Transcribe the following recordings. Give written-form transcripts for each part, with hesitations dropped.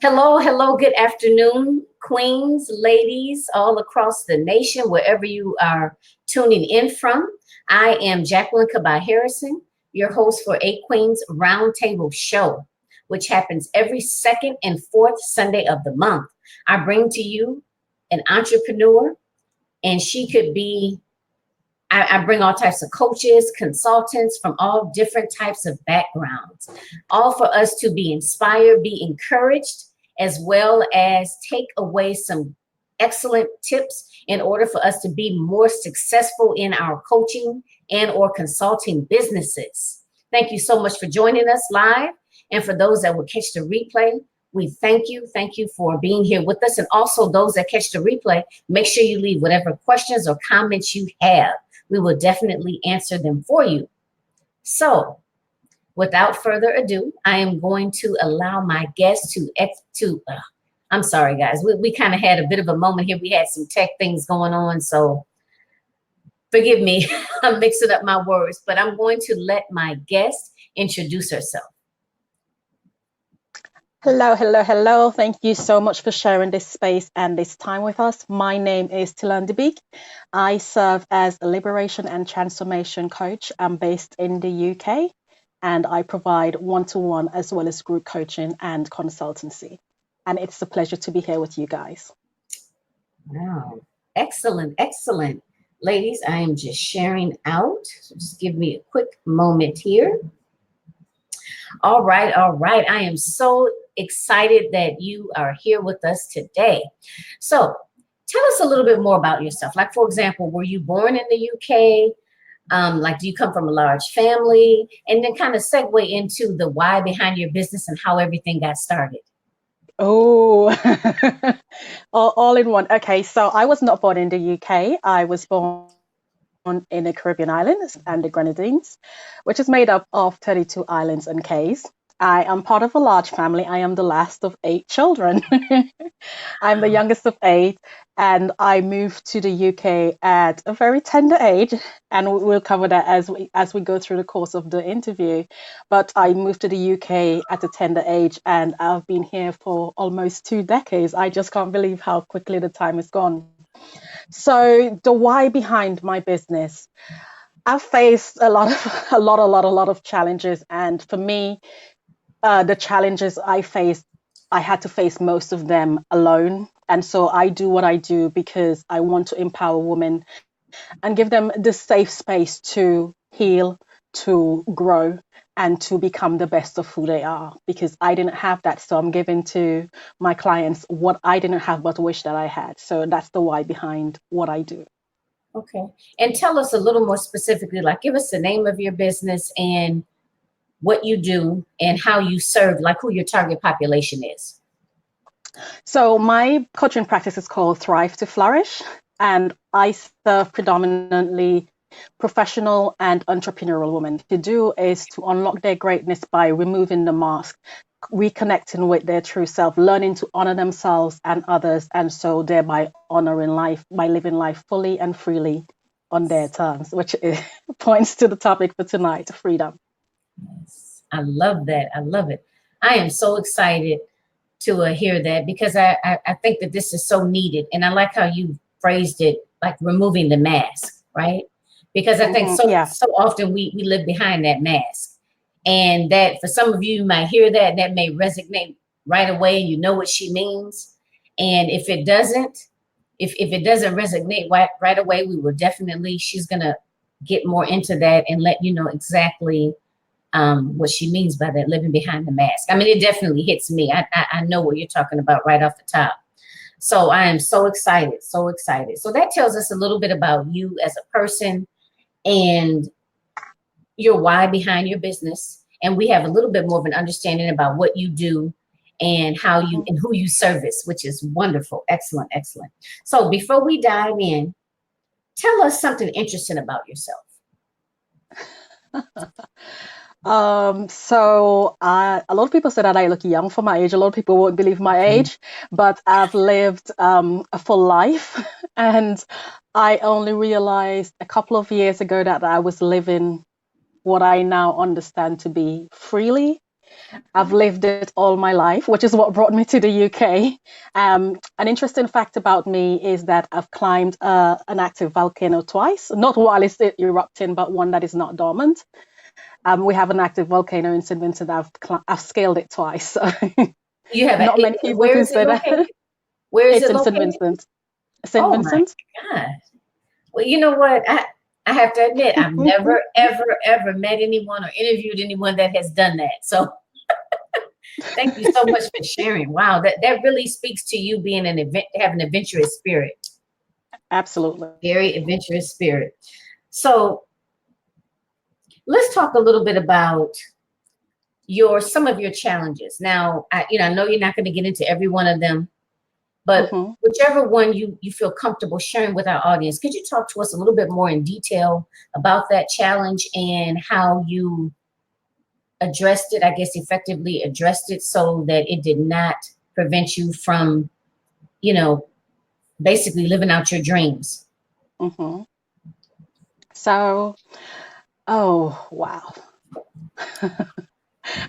Hello, hello, good afternoon, queens, ladies, all across the nation, wherever you are tuning in from. I am Jacqueline Kabah Harrison, your host for A Queens Roundtable Show, which happens every second and fourth Sunday of the month. I bring to you an entrepreneur, and she could be I bring all types of coaches, consultants from all different types of backgrounds, all for us to be inspired, be encouraged, as well as take away some excellent tips in order for us to be more successful in our coaching and or consulting businesses. Thank you so much for joining us live. And for those that will catch the replay, we thank you. Thank you for being here with us. And also those that catch the replay, make sure you leave whatever questions or comments you have. We will definitely answer them for you. So without further ado, I am going to allow my guest I'm sorry, guys. We kind of had a bit of a moment here. We had some tech things going on, so forgive me. I'm mixing up my words, but I'm going to let my guest introduce herself. Hello, hello, hello. Thank you so much for sharing this space and this time with us. My name is Tilern De Bique. I serve as a liberation and transformation coach. I'm based in the UK, and I provide one-to-one as well as group coaching and consultancy. And it's a pleasure to be here with you guys. Wow. Excellent, excellent. Ladies, I am just sharing out. So just give me a quick moment here. All right, all right. I am so excited that you are here with us today. So tell us a little bit more about yourself. Like, for example, were you born in the UK? Like, do you come from a large family? And then kind of segue into the why behind your business and how everything got started. Oh, all in one. Okay, so I was not born in the UK. I was born in the Caribbean islands and the Grenadines, which is made up of 32 islands and cays. I am part of a large family. I am the last of 8 children. I'm the youngest of 8, and I moved to the UK at a very tender age, and we'll cover that as we go through the course of the interview. But I moved to the UK at a tender age, and I've been here for almost 2 decades. I just can't believe how quickly the time has gone. So the why behind my business, I've faced a lot of challenges, and for me, the challenges I had to face most of them alone. And so I do what I do because I want to empower women and give them the safe space to heal, to grow, and to become the best of who they are. Because I didn't have that, so I'm giving to my clients what I didn't have but wish that I had. So that's the why behind what I do. Okay. And tell us a little more specifically, like give us the name of your business and what you do and how you serve, like who your target population is. So my coaching practice is called Thrive to Flourish, and I serve predominantly professional and entrepreneurial women. To do is to unlock their greatness by removing the mask, reconnecting with their true self, learning to honor themselves and others, and so thereby honoring life by living life fully and freely on their terms, which points to the topic for tonight, freedom. Yes, I love that. I love it. I am so excited to hear that because I think that this is so needed. And I like how you phrased it, like removing the mask, right? Because I think so often we live behind that mask. And that for some of you might hear that, that may resonate right away. You know what she means. And if it doesn't, if it doesn't resonate right away, we will definitely, she's going to get more into that and let you know exactly what she means by that, living behind the mask. I mean, it definitely hits me. I know what you're talking about right off the top. So I am so excited, so excited. So that tells us a little bit about you as a person and your why behind your business. And we have a little bit more of an understanding about what you do and how you and who you service, which is wonderful. Excellent, excellent. So before we dive in, tell us something interesting about yourself. So a lot of people say that I look young for my age. A lot of people won't believe my age, but I've lived a full life, and I only realized a couple of years ago that I was living what I now understand to be freely I've lived it all my life, which is what brought me to the UK. An interesting fact about me is that I've climbed an active volcano twice, not while it's erupting, but one that is not dormant. We have an active volcano in St. Vincent. I've scaled it twice. So You have not many people where can is it say that. located? Where is It's it in St. located? Vincent. St. Oh my Vincent. God. Well, you know what? I have to admit, I've never, ever, ever met anyone or interviewed anyone that has done that. So thank you so much for sharing. Wow, that really speaks to you being having an adventurous spirit. Absolutely. Very adventurous spirit. So let's talk a little bit about some of your challenges. Now, I know you're not going to get into every one of them, but Mm-hmm. whichever one you feel comfortable sharing with our audience, could you talk to us a little bit more in detail about that challenge and how you addressed it, I guess effectively addressed it so that it did not prevent you from, basically living out your dreams? Mm-hmm. So, oh wow.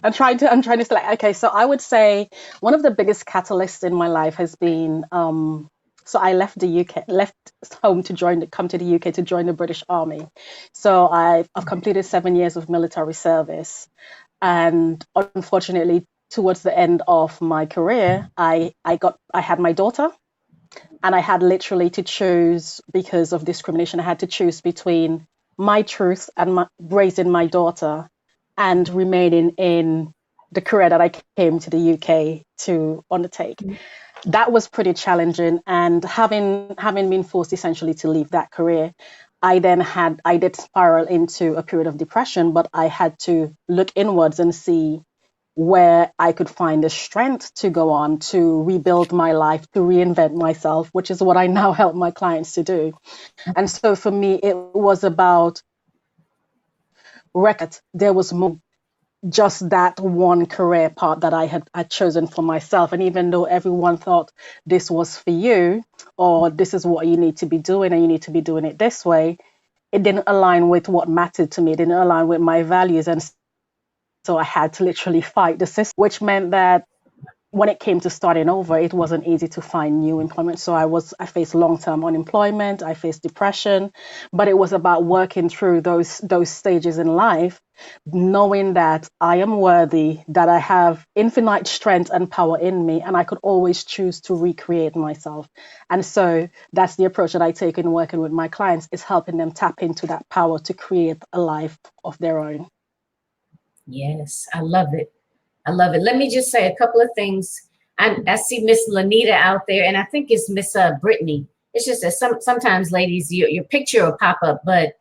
I'm trying to select. Okay, so I would say one of the biggest catalysts in my life has been so I left the UK, left home to come to the UK to join the British Army. So I've completed 7 years of military service, and unfortunately, towards the end of my career, I had my daughter, and I had literally to choose because of discrimination. I had to choose between my truth and raising my daughter and remaining in the career that I came to the UK to undertake. That was pretty challenging, and having been forced essentially to leave that career, I did spiral into a period of depression, but I had to look inwards and see where I could find the strength to go on, to rebuild my life, to reinvent myself, which is what I now help my clients to do. And so for me, it was about record. There was more, just that one career path that I had chosen for myself. And even though everyone thought this was for you, or this is what you need to be doing, and you need to be doing it this way, it didn't align with what mattered to me. It didn't align with my values. And so I had to literally fight the system, which meant that when it came to starting over, it wasn't easy to find new employment. So I faced long-term unemployment, I faced depression, but it was about working through those stages in life, knowing that I am worthy, that I have infinite strength and power in me, and I could always choose to recreate myself. And so that's the approach that I take in working with my clients, is helping them tap into that power to create a life of their own. Yes, I love it. I love it. Let me just say a couple of things. I see Miss Lanita out there, and I think it's Miss Brittany. It's just that sometimes, ladies, your picture will pop up, but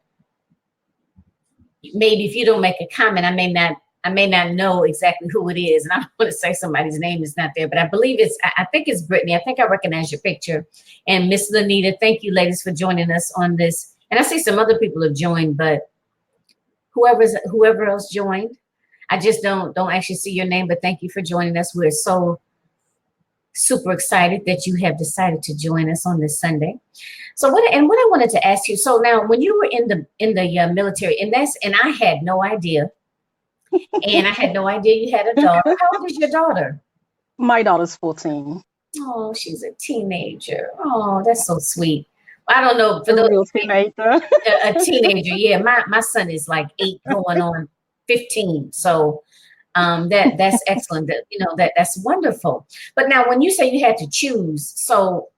maybe if you don't make a comment, I may not know exactly who it is, and I don't want to say somebody's name is not there, but I believe I think it's Brittany. I think I recognize your picture. And Miss Lanita, thank you, ladies, for joining us on this. And I see some other people have joined, but whoever else joined, I just don't actually see your name, but thank you for joining us. We're so super excited that you have decided to join us on this Sunday. So what I wanted to ask you, so now when you were in the military, and I had no idea, and I had no idea you had a daughter. How old is your daughter? My daughter's 14. Oh, she's a teenager. Oh, that's so sweet. I don't know, for A those real teenager. a teenager, yeah. My son is like 8 going on 15. So that's excellent. That's wonderful. But now when you say you had to choose, so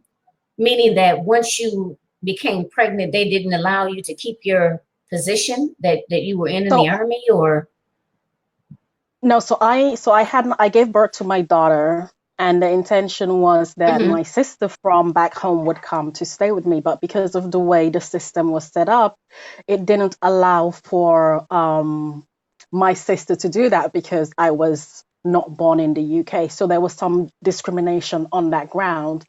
meaning that once you became pregnant, they didn't allow you to keep your position that you were in the So Army, or? no, I gave birth to my daughter, and the intention was that Mhm. my sister from back home would come to stay with me, but because of the way the system was set up, it didn't allow for my sister to do that because I was not born in the UK. So there was some discrimination on that ground,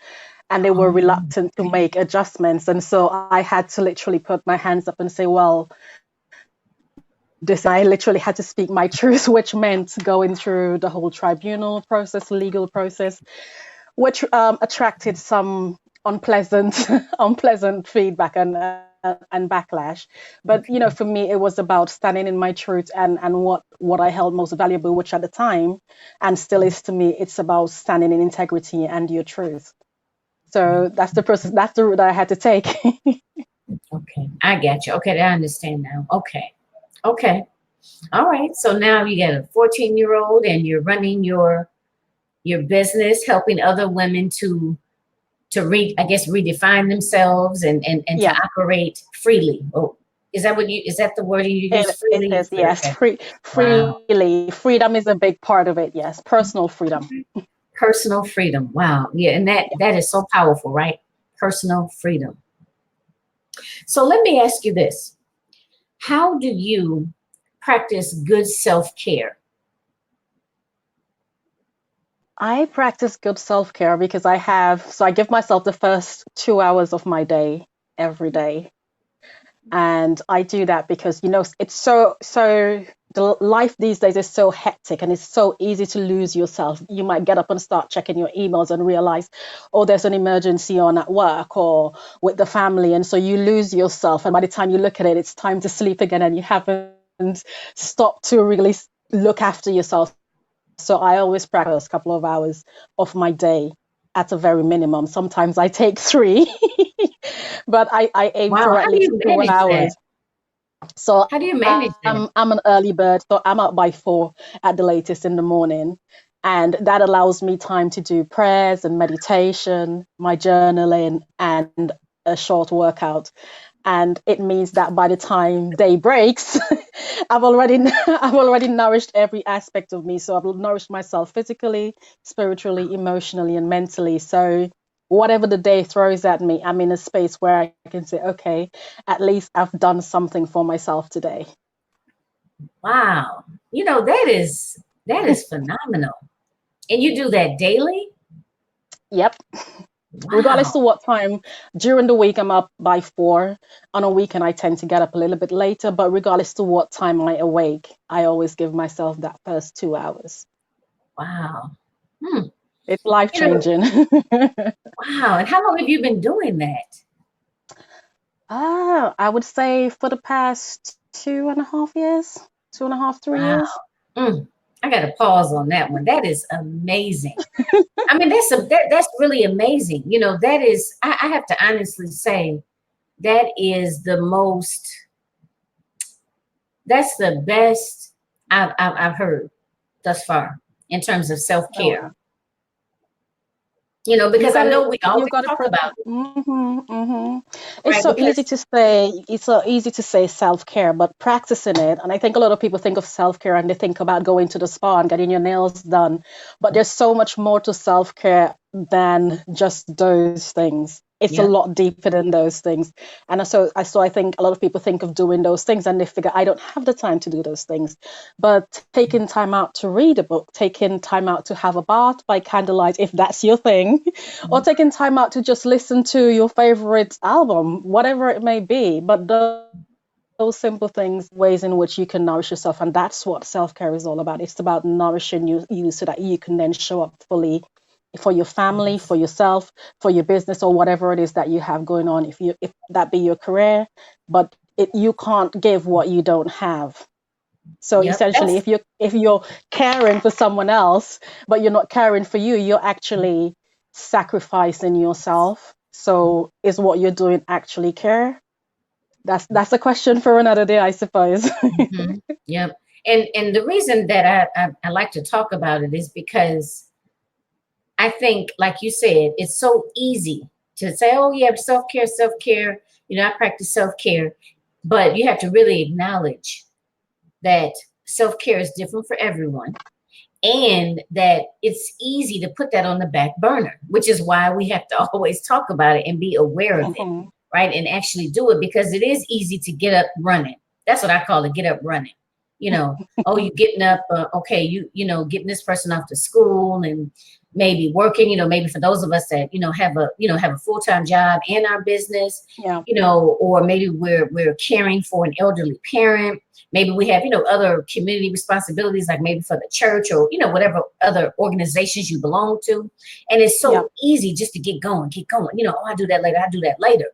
and they were Oh, reluctant to make adjustments. And so I had to literally put my hands up and say, well, this, I literally had to speak my truth, which meant going through the whole tribunal process, legal process, which attracted some unpleasant unpleasant feedback and backlash. But you know, for me, it was about standing in my truth and what I held most valuable, which at the time and still is to me, it's about standing in integrity and your truth. So that's the process. That's the route that I had to take. Okay, I get you. Okay, I understand now. Okay, okay, all right. So now you got a 14-year-old, and you're running your business, helping other women I guess redefine themselves and to Yeah, operate freely. Oh, is that the word you use, it freely? is. Yes, Okay. Wow. freely. Freedom is a big part of it. Yes, personal freedom. Personal freedom. Wow. Yeah, and that is so powerful, right? Personal freedom. So let me ask you this. How do you practice good self-care? I practice good self-care because I give myself the first 2 hours of my day every day. And I do that because, you know, it's the life these days is so hectic and it's so easy to lose yourself. You might get up and start checking your emails and realize, oh, there's an emergency on at work or with the family. And so you lose yourself. And by the time you look at it, it's time to sleep again and you haven't stopped to really look after yourself. So I always practice a couple of hours of my day at a very minimum. Sometimes I take three, but I aim Wow, for at how do least you two manage that? hours. So How do you manage that? I'm an early bird, so I'm up by 4 at the latest in the morning. And that allows me time to do prayers and meditation, my journaling, and a short workout. And it means that by the time day breaks, I've already nourished every aspect of me. So I've nourished myself physically, spiritually, emotionally, and mentally. So whatever the day throws at me, I'm in a space where I can say, okay, at least I've done something for myself today. Wow. That is phenomenal. And you do that daily? Yep. Regardless Wow. of what time during the week, I'm up by 4. On a weekend, I tend to get up a little bit later, but regardless to what time I awake, I always give myself that first 2 hours. Wow. Hmm. It's life You know, changing. wow. And how long have you been doing that? I would say for the past 2.5 years, 2.5, 3 years. Wow. Mm. I got to pause on that one. That is amazing. I mean, that's really amazing. That is, I have to honestly say, that is that's the best I've heard thus far in terms of Oh, self-care. wow. Because I know we You always got it. talk about it, It's right? so easy Because to say. It's so easy to say self-care, but practicing it, and I think a lot of people think of self-care and they think about going to the spa and getting your nails done, but there's so much more to self-care than just those things. It's a yep, lot deeper than those things. And I think a lot of people think of doing those things and they figure, I don't have the time to do those things. But taking time out to read a book, taking time out to have a bath by candlelight, if that's your thing, or taking time out to just listen to your favorite album, whatever it may be. But those simple things, ways in which you can nourish yourself. And that's what self-care is all about. It's about nourishing you so that you can then show up fully for your family, for yourself, for your business, or whatever it is that you have going on. If that be your career, but you can't give what you don't have. So yep. essentially, if you're caring for someone else, but you're not caring for you, you're actually sacrificing yourself. So is what you're doing actually care? That's a question for another day, I suppose. Mhm. Yep. And the reason that I like to talk about it is because I think, like you said, it's so easy to say, oh, yeah, self-care, self-care. I practice self-care, but you have to really acknowledge that self-care is different for everyone, and that it's easy to put that on the back burner, which is why we have to always talk about it and be aware of it, Mhm. right? And actually do it, because it is easy to get up running. That's what I call it, get up running. Oh, you getting up, okay, getting this person off to school and maybe working, maybe for those of us that, have a full-time job in our business, Yeah, or maybe we're caring for an elderly parent. Maybe we have, other community responsibilities, like maybe for the church or, whatever other organizations you belong to. And it's yeah, so easy just to get going. Oh, I do that later. I do that later.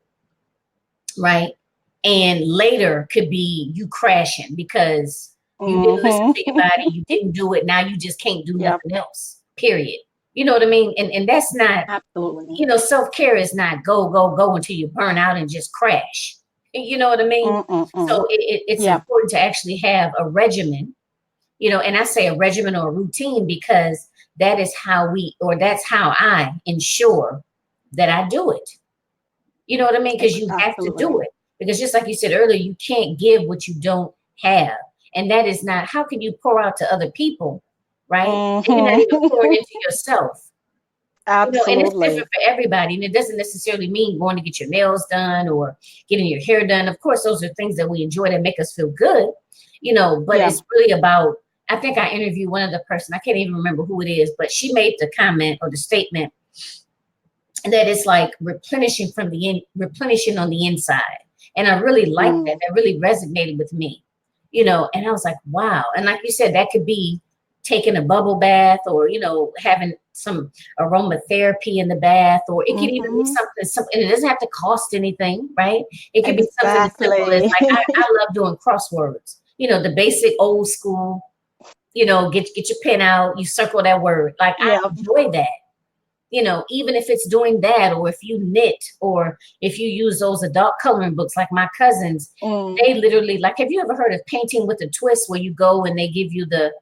Right. and later could be you crashing because you didn't listen to your body, Mm-hmm. you didn't do it, now you just can't do Yep, nothing else, period. You know what I mean? And that's not, absolutely. you know, self-care is not go, go, go until you burn out and just crash. You know what I mean? Mm-mm-mm. So it's Yep, important to actually have a regimen, you know, and I say a regimen or a routine because that is how we, or that's how I ensure that I do it. You know what I mean? Because you have to do absolutely. it. Because just like you said earlier, you can't give what you don't have. And that is not, how can you pour out to other people, right? And you're not even pouring Mm-hmm. into yourself. You know, and it's different Absolutely. for everybody. And it doesn't necessarily mean going to get your nails done or getting your hair done. Of course, those are things that we enjoy that make us feel good, you know, but Yeah. it's really about, I think I interviewed one other person, I can't even remember who it is, but she made the comment or the statement that it's like replenishing from the in, replenishing on the inside. And I really liked that. Mm. That really resonated with me, you know. And I was like, wow. And like you said, that could be taking a bubble bath, or you know, having some aromatherapy in the bath, or it could even be Mm-hmm. something simple. And it doesn't have to cost anything, right? It could be something as simple as Exactly. like I love doing crosswords. You know, the basic old school. You know, get your pen out, you circle that word. Like I Yeah. enjoy that, you know, even if it's doing that, or if you knit, or if you use those adult coloring books like my cousins, Mm. they literally, like, have you ever heard of painting with a twist, where you go and they give you the,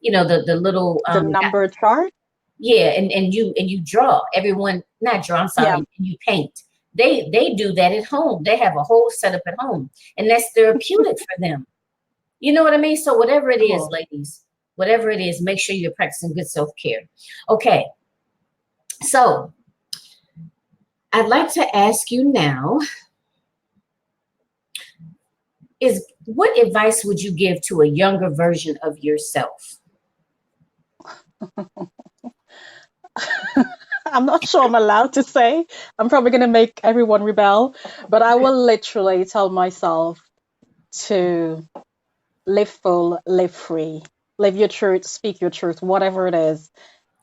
you know, the little The number chart. yeah, and you draw, everyone, not draw, I'm sorry, Yeah. and you paint. They do that at home. They have a whole setup at home, and that's therapeutic for them. You know what I mean? So whatever it is, Cool. ladies, whatever it is, make sure you're practicing good self-care. Okay, so I'd like to ask you now, is what advice would you give to a younger version of yourself? I'm not sure I'm allowed to say. I'm probably going to make everyone rebel, but I will literally tell myself to live full, live free, live your truth, speak your truth, whatever it is.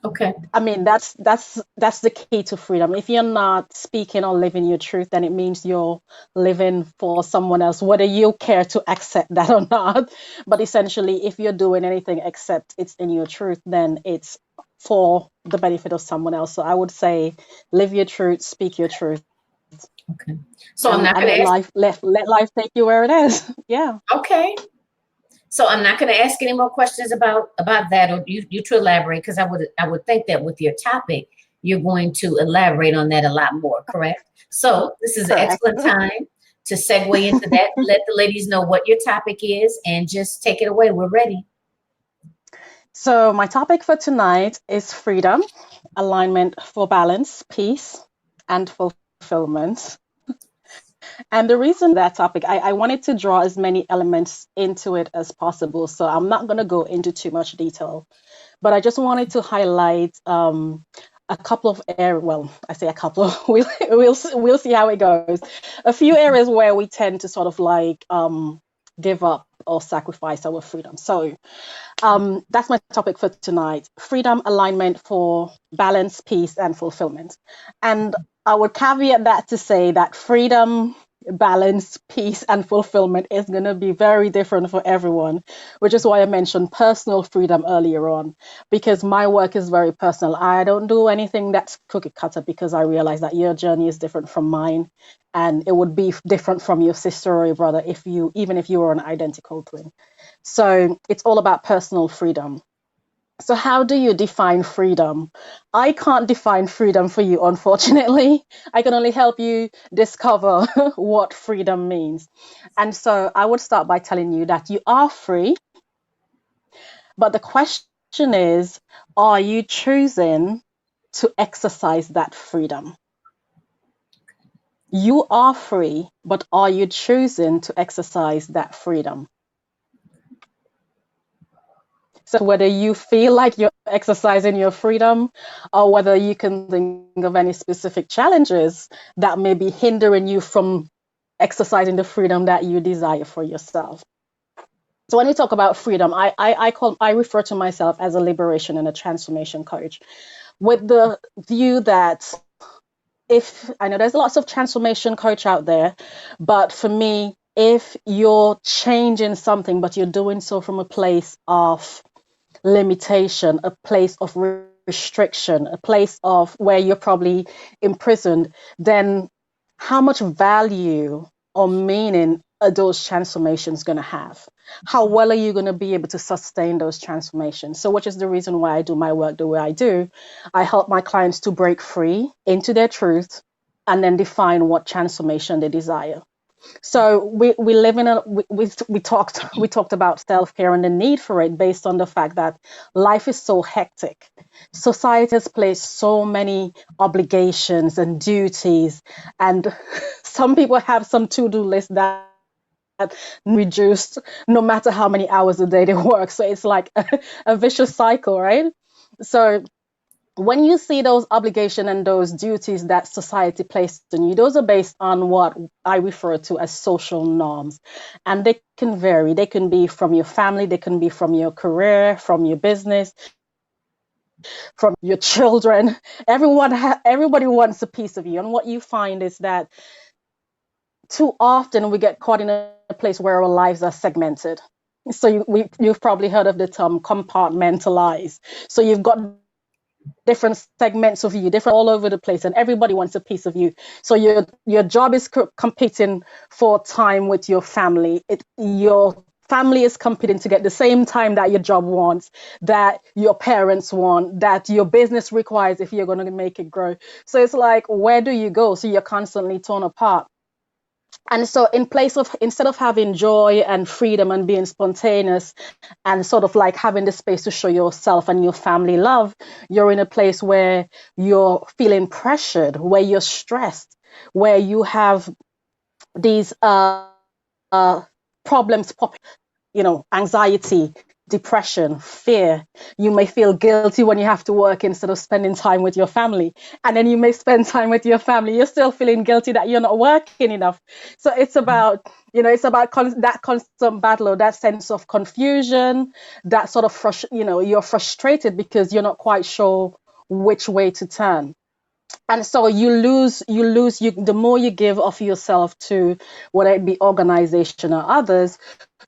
Okay. I mean, that's the key to freedom. If you're not speaking or living your truth, then it means you're living for someone else, whether you care to accept that or not. But essentially, if you're doing anything except it's in your truth, then it's for the benefit of someone else. So I would say, live your truth, speak your truth, Okay. So I'm not and going to ask. let life take you where it is. Yeah. Okay. So I'm not going to ask any more questions about that, or you to elaborate, because I would think that with your topic, you're going to elaborate on that a lot more. Correct. So this is an Correct. excellent time to segue into that. Let the ladies know what your topic is, and just take it away. We're ready. So my topic for tonight is freedom, alignment for balance, peace, and fulfillment. And the reason that topic, I wanted to draw as many elements into it as possible. So I'm not going to go into too much detail, but I just wanted to highlight a couple of areas. Well, I say a couple. We'll see how it goes. A few areas where we tend to sort of like give up or sacrifice our freedom. So that's my topic for tonight: freedom, alignment for balance, peace, and fulfillment. And I would caveat that to say that freedom, balance, peace, and fulfillment is going to be very different for everyone, which is why I mentioned personal freedom earlier on, because my work is very personal. I don't do anything that's cookie cutter, because I realize that your journey is different from mine, and it would be different from your sister or your brother if you, even if you were an identical twin. So it's all about personal freedom. So, how do you define freedom? I can't define freedom for you, unfortunately. I can only help you discover what freedom means. And so, I would start by telling you that you are free, but the question is, are you choosing to exercise that freedom? You are free, but are you choosing to exercise that freedom? So whether you feel like you're exercising your freedom, or whether you can think of any specific challenges that may be hindering you from exercising the freedom that you desire for yourself. So when we talk about freedom, I refer to myself as a liberation and a transformation coach, with the view that if I know there's lots of transformation coach out there, but for me, if you're changing something, but you're doing so from a place of limitation, a place of restriction, a place of where you're probably imprisoned, then how much value or meaning are those transformations going to have? How well are you going to be able to sustain those transformations? So, which is the reason why I do my work the way I do. I help my clients to break free into their truth and then define what transformation they desire. So we live in a we talked about self-care and the need for it based on the fact that life is so hectic. Society has placed so many obligations and duties, and some people have some to-do list that reduced no matter how many hours a day they work. So it's like a vicious cycle, right? So when you see those obligations and those duties that society places on you, those are based on what I refer to as social norms. And they can vary. They can be from your family, they can be from your career, from your business, from your children. Everybody wants a piece of you. And what you find is that too often we get caught in a place where our lives are segmented. So you've probably heard of the term compartmentalize. So you've got different segments of you, different all over the place, and everybody wants a piece of you. So your job is competing for time with your family. Your family is competing to get the same time that your job wants, that your parents want, that your business requires if you're going to make it grow. So it's like, where do you go? So you're constantly torn apart. And so instead of having joy and freedom and being spontaneous and sort of like having the space to show yourself and your family love, you're in a place where you're feeling pressured, where you're stressed, where you have these problems pop, anxiety, depression, fear. You may feel guilty when you have to work instead of spending time with your family. And then you may spend time with your family. You're still feeling guilty that you're not working enough. So it's about, that constant battle or that sense of confusion, that sort of, you're frustrated because you're not quite sure which way to turn. And so the more you give of yourself to whether it be organization or others,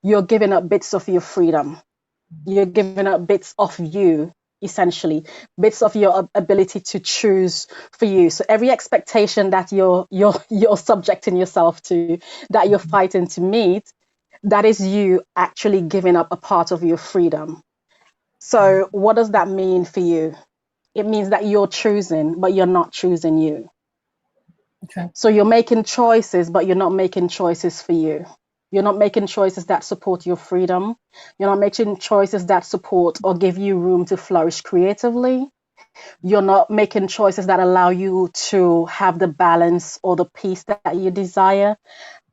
you're giving up bits of your freedom. You're giving up bits of you, essentially, bits of your ability to choose for you. So every expectation that you're subjecting yourself to, that you're fighting to meet, that is you actually giving up a part of your freedom. So what does that mean for you? It means that you're choosing, but you're not choosing you. Okay. So you're making choices, but you're not making choices for you. You're not making choices that support your freedom. You're not making choices that support or give you room to flourish creatively. You're not making choices that allow you to have the balance or the peace that you desire.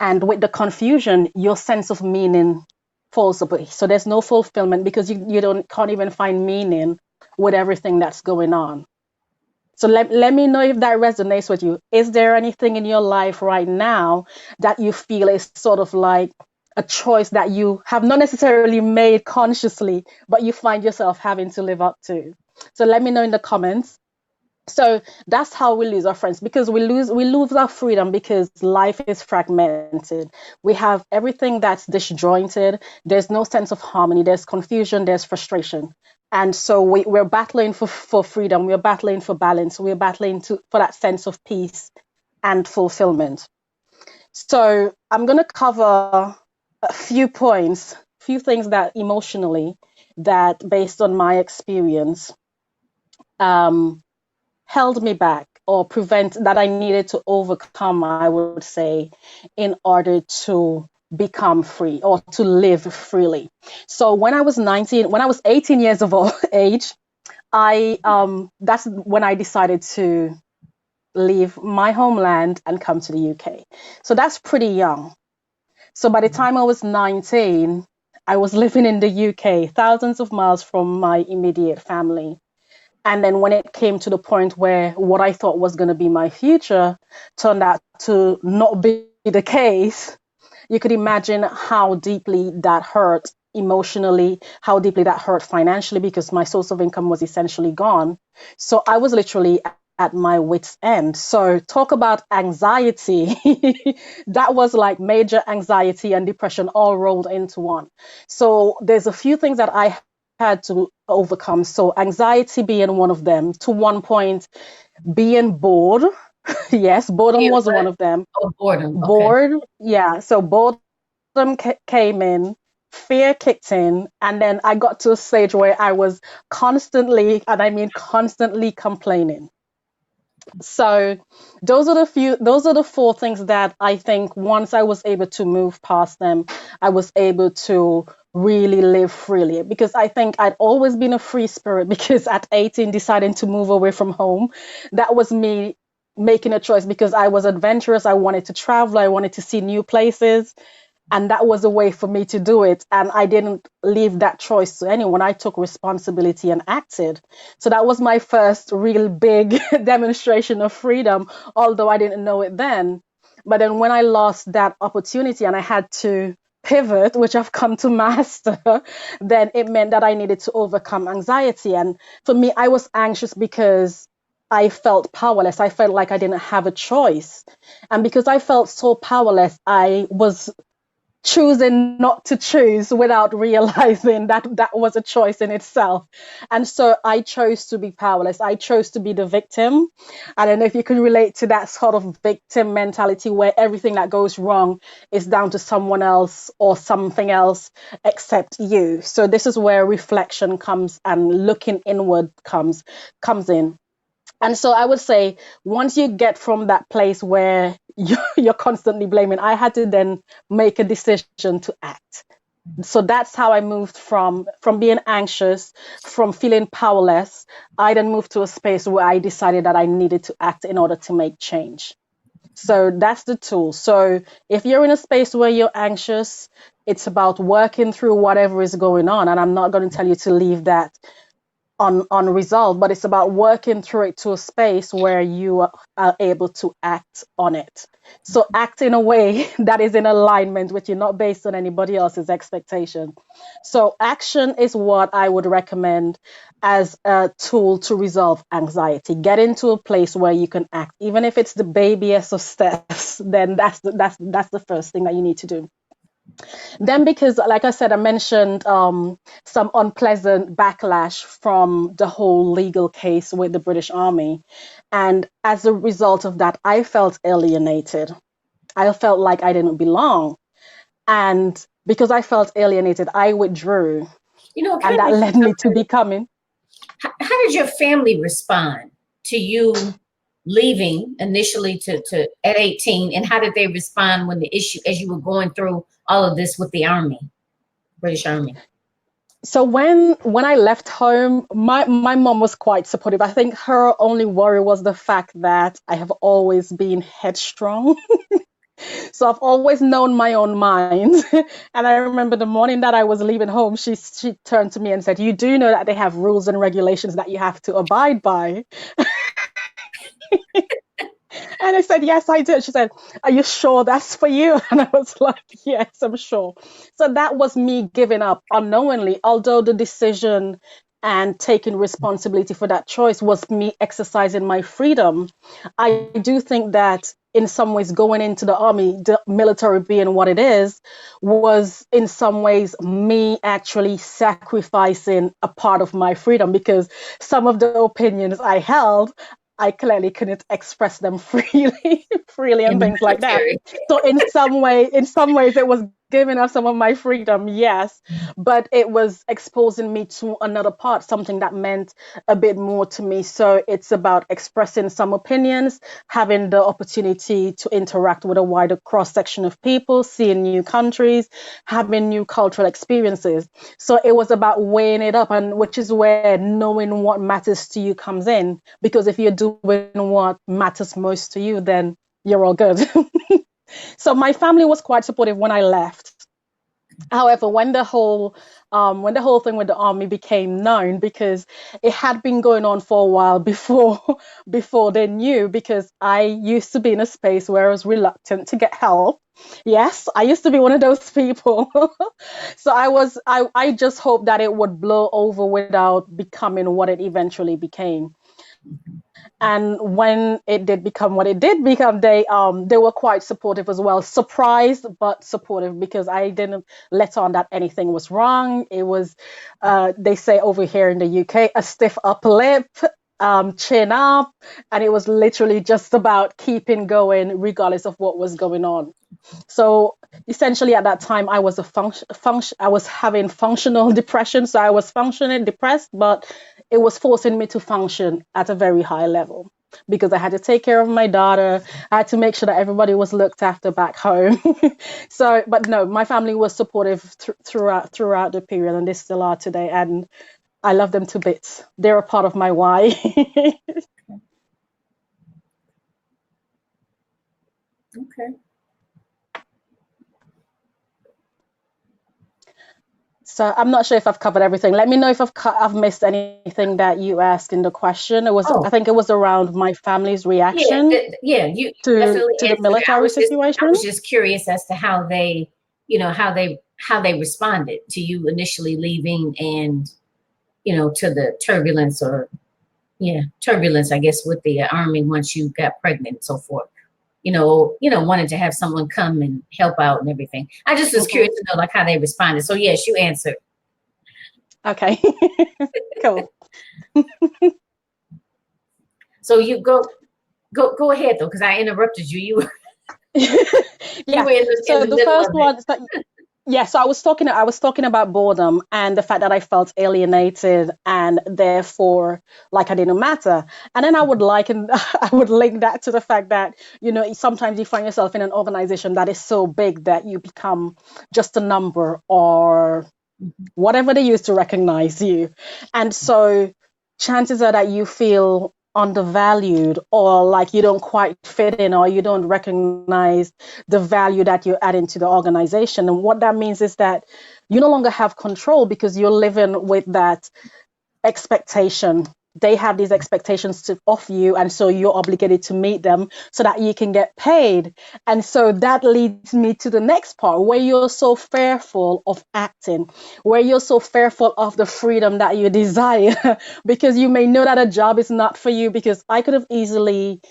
And with the confusion, your sense of meaning falls away. So there's no fulfillment because you can't even find meaning with everything that's going on. So let me know if that resonates with you. Is there anything in your life right now that you feel is sort of like a choice that you have not necessarily made consciously, but you find yourself having to live up to? So let me know in the comments. So that's how we lose our friends, because we lose our freedom because life is fragmented. We have everything that's disjointed. There's no sense of harmony. There's confusion. There's frustration. And so we're battling for freedom. We're battling for balance. We're battling for that sense of peace and fulfillment. So I'm going to cover a few points, few things that emotionally, that based on my experience, held me back or that I needed to overcome, I would say, in order to become free or to live freely. So when I was 18 years of age, that's when I decided to leave my homeland and come to the UK. So that's pretty young. So by the time I was 19, I was living in the UK, thousands of miles from my immediate family. And then when it came to the point where what I thought was going to be my future turned out to not be the case, you could imagine how deeply that hurt emotionally, how deeply that hurt financially, because my source of income was essentially gone. So I was literally at my wit's end. So talk about anxiety. That was like major anxiety and depression all rolled into one. So there's a few things that I had to overcome. So anxiety being one of them, to one point being bored. Yes, boredom Yeah, was what? one of them. Oh, boredom. Okay. Bored, yeah. So boredom came in, fear kicked in, and then I got to a stage where I was constantly, and I mean constantly complaining. So those are the four things that I think once I was able to move past them, I was able to really live freely, because I think I'd always been a free spirit because at 18 deciding to move away from home, that was me making a choice because I was adventurous. I wanted to travel. I wanted to see new places. And that was a way for me to do it. And I didn't leave that choice to anyone. I took responsibility and acted. So that was my first real big demonstration of freedom, although I didn't know it then. But then when I lost that opportunity and I had to pivot, which I've come to master, then it meant that I needed to overcome anxiety. And for me, I was anxious because I felt powerless. I felt like I didn't have a choice. And because I felt so powerless, I was choosing not to choose without realizing that that was a choice in itself. And so I chose to be powerless. I chose to be the victim. I don't know if you can relate to that sort of victim mentality where everything that goes wrong is down to someone else or something else except you. So this is where reflection comes and looking inward comes in. And so I would say once you get from that place where you're constantly blaming, I had to then make a decision to act. So that's how I moved from being anxious, from feeling powerless. I then moved to a space where I decided that I needed to act in order to make change. So that's the tool. So if you're in a space where you're anxious, it's about working through whatever is going on. And I'm not going to tell you to leave that unresolved, but it's about working through it to a space where you are able to act on it. So act in a way that is in alignment with you, not based on anybody else's expectation. So action is what I would recommend as a tool to resolve anxiety. Get into a place where you can act, even if it's the babyest of steps. Then that's the first thing that you need to do. Then, because, like I said, I mentioned some unpleasant backlash from the whole legal case with the British Army. And as a result of that, I felt alienated. I felt like I didn't belong. And because I felt alienated, I withdrew. Can And I that ask you led me to something? becoming. How did your family respond to you leaving initially to at 18? And how did they respond when the issue, as you were going through all of this with the Army, British Army? So when I left home, my mom was quite supportive. I think her only worry was the fact that I have always been headstrong. So I've always known my own mind. And I remember the morning that I was leaving home, she turned to me and said, "You do know that they have rules and regulations that you have to abide by?" And I said, "Yes, I did." She said, "Are you sure that's for you?" And I was like, "Yes, I'm sure." So that was me giving up unknowingly, although the decision and taking responsibility for that choice was me exercising my freedom. I do think that in some ways going into the army, the military being what it is, was in some ways me actually sacrificing a part of my freedom, because some of the opinions I held, I clearly couldn't express them freely, freely In and the things like that. military? So in some ways, it was giving up some of my freedom, yes, but it was exposing me to another part, something that meant a bit more to me. So it's about expressing some opinions, having the opportunity to interact with a wider cross section of people, seeing new countries, having new cultural experiences. So it was about weighing it up, and which is where knowing what matters to you comes in. Because if you're doing what matters most to you, then you're all good. So my family was quite supportive when I left. However, when the whole thing with the army became known, because it had been going on for a while before before they knew, because I used to be in a space where I was reluctant to get help. Yes, I used to be one of those people. So I just hoped that it would blow over without becoming what it eventually became. And when it did become what it did become, they were quite supportive as well. Surprised but supportive, because I didn't let on that anything was wrong. It was, they say over here in the UK, a stiff upper lip, chin up, and it was literally just about keeping going regardless of what was going on. So essentially, at that time, I was I was having functional depression. So I was functioning depressed, but it was forcing me to function at a very high level because I had to take care of my daughter. I had to make sure that everybody was looked after back home. So, but no, my family was supportive throughout the period, and they still are today. And I love them to bits. They're a part of my why. Okay. So I'm not sure if I've covered everything. Let me know if I've missed anything that you asked in the question. It was, I Oh, think it was around my family's yeah, reaction yeah, you to definitely the answered it. military I situation. was just curious as to how they, how they responded to you initially leaving and, to the turbulence or, yeah, turbulence, I guess, with the army once you got pregnant and so forth. Wanted to have someone come and help out and everything. I just was Hmm. curious to know like how they responded. So yes, you answered. Okay, cool. So you go ahead though, because I interrupted you. You Yeah. were in So the the middle first of it. one, yeah. So I was talking about boredom and the fact that I felt alienated and therefore like I didn't matter. And then I would I would link that to the fact that sometimes you find yourself in an organization that is so big that you become just a number or whatever they use to recognize you. And so chances are that you feel undervalued or like you don't quite fit in or you don't recognize the value that you're adding to the organization. And what that means is that you no longer have control because you're living with that expectation. They have these expectations of you, and so you're obligated to meet them so that you can get paid. And so that leads me to the next part where you're so fearful of acting, where you're so fearful of the freedom that you desire, because you may know that a job is not for you. Because I could have easily,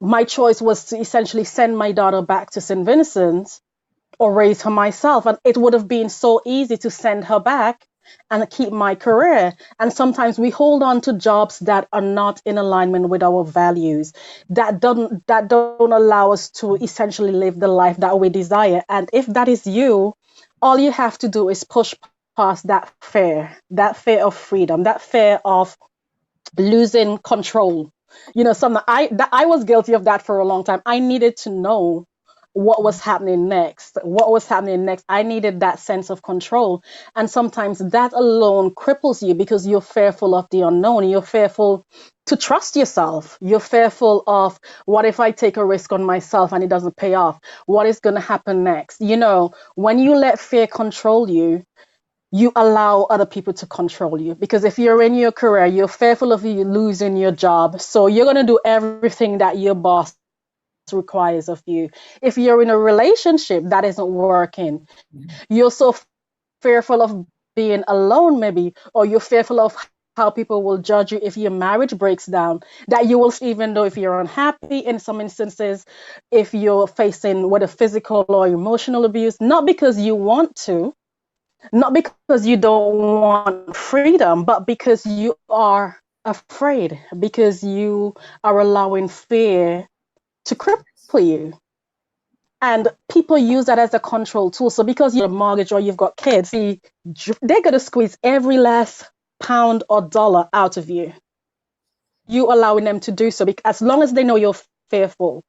my choice was to essentially send my daughter back to St. Vincent or raise her myself. And it would have been so easy to send her back and keep my career. And sometimes we hold on to jobs that are not in alignment with our values, that don't allow us to essentially live the life that we desire. And if that is you, all you have to do is push past that fear of freedom, that fear of losing control. Something I was guilty of that for a long time. I needed to know what was happening next. I needed that sense of control, and sometimes that alone cripples you because you're fearful of the unknown. You're fearful to trust yourself. You're fearful of, what if I take a risk on myself and it doesn't pay off? What is going to happen next? When you let fear control you, you allow other people to control you, because if you're in your career, you're fearful of you losing your job, so you're going to do everything that your boss requires of you. If you're in a relationship that isn't working, you're so fearful of being alone, maybe, or you're fearful of how people will judge you if your marriage breaks down, that you will, even though if you're unhappy in some instances, if you're facing whether physical or emotional abuse, not because you want to, not because you don't want freedom, but because you are afraid, because you are allowing fear to cripple you. And people use that as a control tool. So because you're a mortgage or you've got kids, they're going to squeeze every last pound or dollar out of you. You allowing them to do so, because as long as they know you're fearful,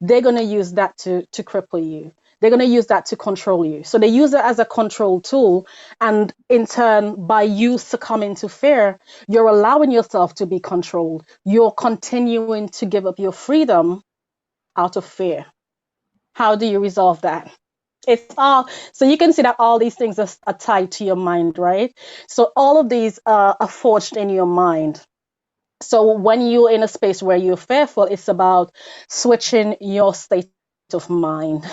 they're going to use that to cripple you. They're going to use that to control you. So they use it as a control tool. And in turn, by you succumbing to fear, you're allowing yourself to be controlled. You're continuing to give up your freedom out of fear. How do you resolve that? It's all, so you can see that all these things are tied to your mind, right? So all of these are forged in your mind. So when you're in a space where you're fearful, it's about switching your state of mind.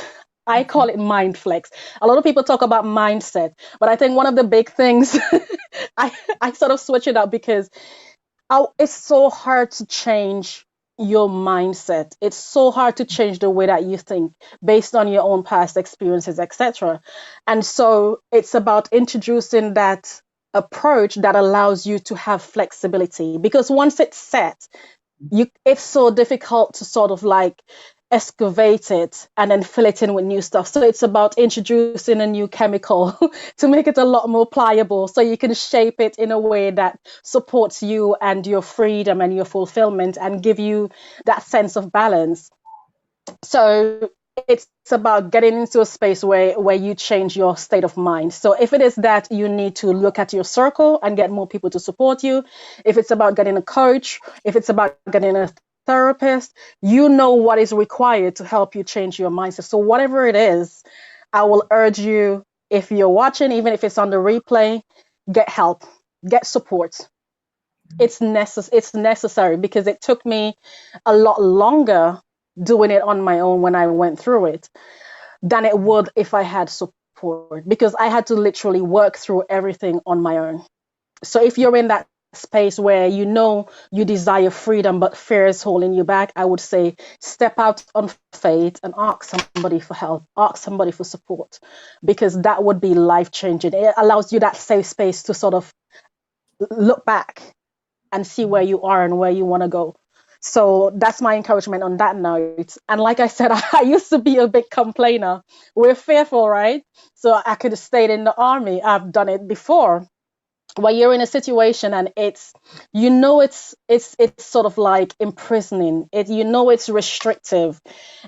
I call it mind flex. A lot of people talk about mindset, but I think one of the big things I sort of switch it up because It's so hard to change your mindset. It's so hard to change the way that you think based on your own past experiences, etc. And so it's about introducing that approach that allows you to have flexibility, because once it's set, it's so difficult to sort of like excavate it and then fill it in with new stuff. So it's about introducing a new chemical to make it a lot more pliable, so you can shape it in a way that supports you and your freedom and your fulfillment and give you that sense of balance. So it's about getting into a space where you change your state of mind. So if it is that you need to look at your circle and get more people to support you, if it's about getting a coach, if it's about getting a therapist, you know what is required to help you change your mindset. So whatever it is, I will urge you, if you're watching, even if it's on the replay, get help, get support. It's necessary, because it took me a lot longer doing it on my own when I went through it than it would if I had support, because I had to literally work through everything on my own. So if you're in that space where you know you desire freedom but fear is holding you back, I would say step out on faith and ask somebody for help, ask somebody for support, because that would be life changing. It allows you that safe space to sort of look back and see where you are and where you want to go. So that's my encouragement on that note. And like I said, I used to be a big complainer. We're fearful, right? So I could have stayed in the army. I've done it before. Where you're in a situation and it's, it's sort of like imprisoning it, it's restrictive,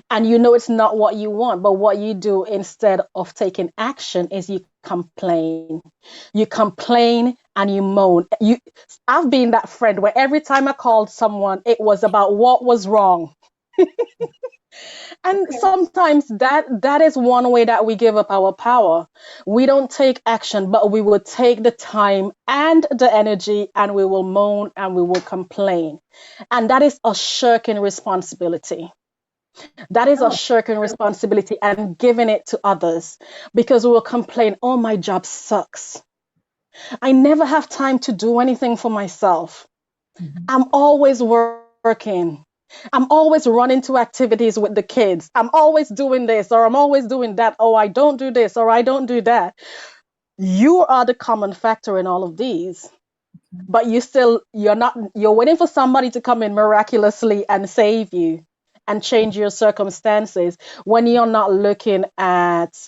and it's not what you want. But what you do instead of taking action is you complain and you moan. I've been that friend where every time I called someone, it was about what was wrong. And sometimes that is one way that we give up our power. We don't take action, but we will take the time and the energy, and we will moan and we will complain. And that is a shirking responsibility. That is a Oh, shirking responsibility and giving it to others, because we will complain, oh, my job sucks. I never have time to do anything for myself. mhm. I'm always working. I'm always running to activities with the kids. I'm always doing this, or I'm always doing that. Oh, I don't do this, or I don't do that. You are the common factor in all of these. But you're waiting for somebody to come in miraculously and save you and change your circumstances, when you're not looking at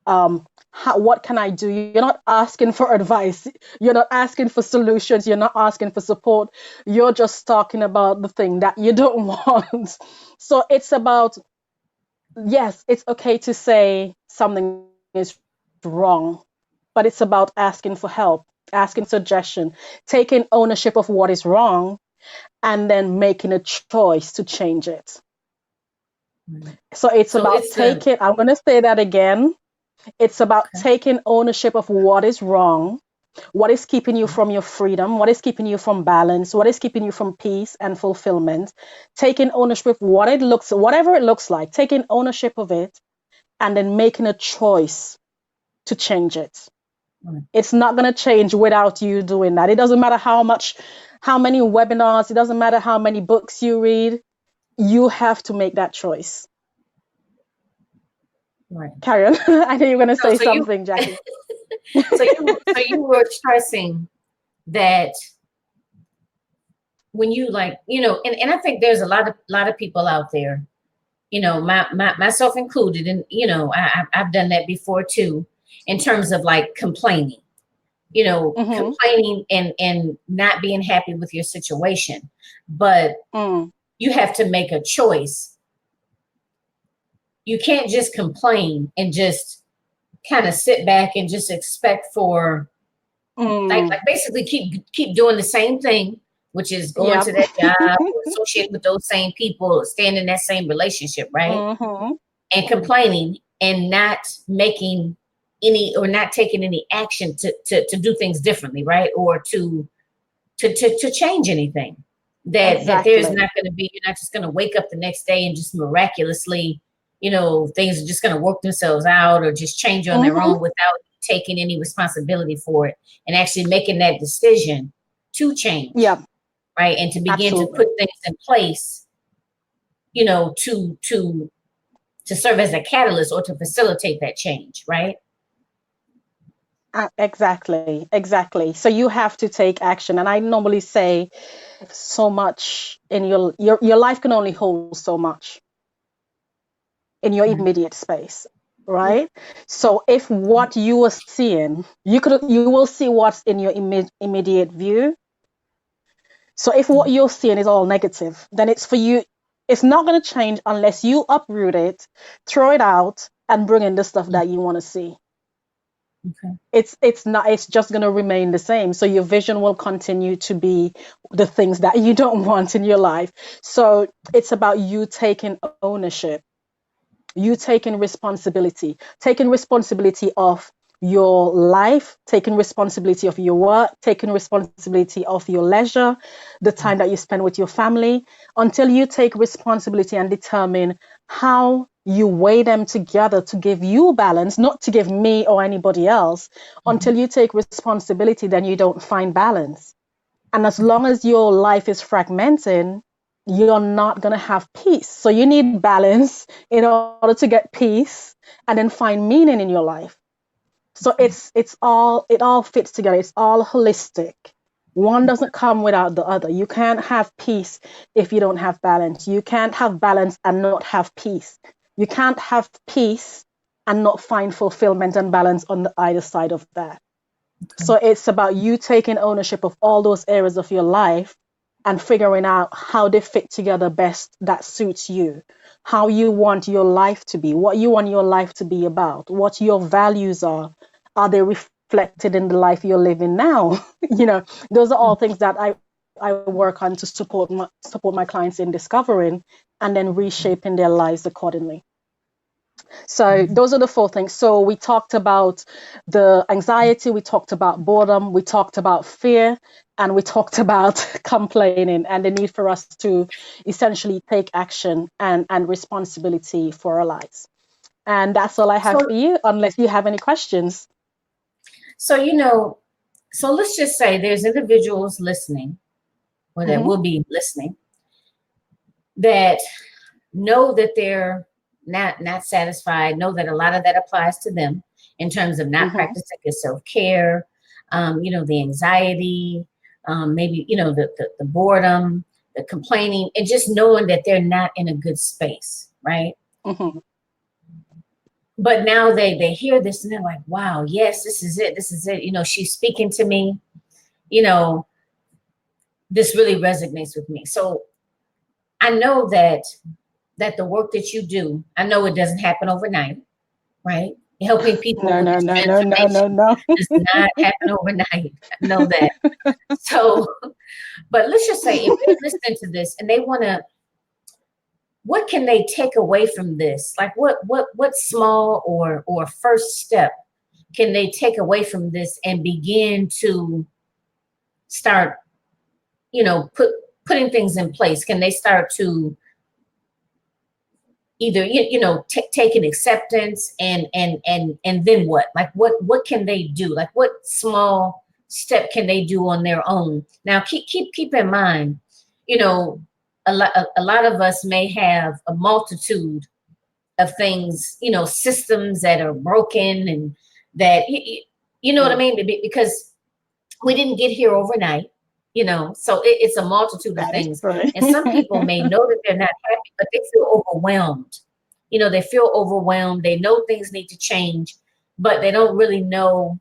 what can I do? You're not asking for advice. You're not asking for solutions. You're not asking for support. You're just talking about the thing that you don't want. So it's about, yes, it's okay to say something is wrong, but it's about asking for help, asking suggestion, taking ownership of what is wrong, and then making a choice to change it. Right. So it's So about it's the taking, I'm going to say that again. It's about okay. taking ownership of what is wrong, what is keeping you from your freedom, what is keeping you from balance, what is keeping you from peace and fulfillment. Taking ownership of whatever it looks like, taking ownership of it, and then making a choice to change it. Right. It's not going to change without you doing that. It doesn't matter how many webinars, it doesn't matter how many books you read. You have to make that choice. Right. Carry on. I know you're going to So, say so you, something, Jackie. so you were stressing that when you like, and I think there's a lot of people out there, myself included, and I've done that before too, in terms of like complaining, Mm-hmm. complaining and not being happy with your situation, but Mm. you have to make a choice. You can't just complain and just kind of sit back and just expect for like Mm. basically keep doing the same thing, which is going Yep. to that job or associated with those same people, staying in that same relationship, right? Mm-hmm. And complaining and not making any or not taking any action to do things differently, right? Or to change anything. That there's Exactly. not going to be, you're not just going to wake up the next day and just miraculously, things are just going to work themselves out or just change on their Mm-hmm. own without taking any responsibility for it and actually making that decision to change, Yep. right? And to begin to Absolutely. put things in place, you know, to serve as a catalyst or to facilitate that change, right? Exactly. So you have to take action. And I normally say so much in your life can only hold so much in your Right. immediate space, right? So if what you are seeing, you will see what's in your immediate view. So if what you're seeing is all negative, then it's for you, it's not going to change unless you uproot it, throw it out, and bring in the stuff that you want to see. Okay. It's just going to remain the same. So your vision will continue to be the things that you don't want in your life. So it's about you taking ownership, you taking responsibility of your life, taking responsibility of your work, taking responsibility of your leisure, the time that you spend with your family, until you take responsibility and determine how you weigh them together to give you balance, not to give me or anybody else. Until you take responsibility, then you don't find balance. And as long as your life is fragmented, you're not going to have peace. So you need balance in order to get peace and then find meaning in your life. So it all fits together. It's all holistic. One doesn't come without the other. You can't have peace if you don't have balance. You can't have balance and not have peace. You can't have peace and not find fulfillment and balance on the either side of that. So it's about you taking ownership of all those areas of your life and figuring out how they fit together best that suits you, how you want your life to be, what you want your life to be about, what your values are. Are they reflected in the life you're living now? Those are all things that I work on to support my clients in discovering and then reshaping their lives accordingly. So those are the four things. So we talked about the anxiety, we talked about boredom, we talked about fear, and we talked about complaining and the need for us to essentially take action and responsibility for our lives. And that's all I have So, for you, unless you have any questions. so you know, so let's just say there's individuals listening, or that Hmm. will be listening, that know that they're not satisfied, know that a lot of that applies to them in terms of not Hmm. practicing self-care, the anxiety, maybe, the boredom, the complaining, and just knowing that they're not in a good space, right? Hmm. But now they hear this and they're like, wow, yes, this is it. This is it. She's speaking to me, you know, this really resonates with me. So I know that the work that you do, I know it doesn't happen overnight, right? Helping people No, with no, this no, no, no, no, transformation no. does not happen overnight. I know that. So, but let's just say if they're listening to this and they want to, what can they take away from this? Like what small or first step can they take away from this and begin to start, putting things in place? Can they start to either taking acceptance and then what, like what can they do, like what small step can they do on their own? Now keep in mind, you know a lot of us may have a multitude of things, systems that are broken, and that you know what I Mm, mean, because we didn't get here overnight, so it's a multitude of that is things. true. And some people may know that they're not happy, but they feel overwhelmed. They feel overwhelmed. They know things need to change, but they don't really know,